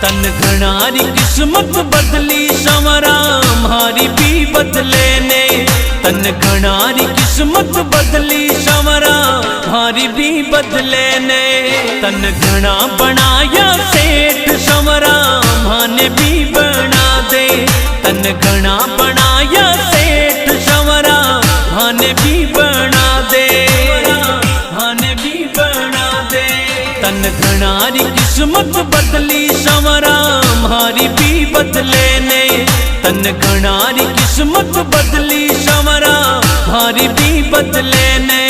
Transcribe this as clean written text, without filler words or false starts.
तन घणारी किस्मत बदली संवरा मारी भी बदले ने। तन घणारी किस्मत बदली संवरा मारी भी बदले ने। तन घना बनाया सेठ संवरा माने भी बना दे। तन घना बनाया सेठ संवरा माने भी बना दे। माने भी बना दे। तन घणारी किस्मत बदली संवरा मारी भी बदले ने। तन घणारी किस्मत बदली संवरा मारी भी बदले ने।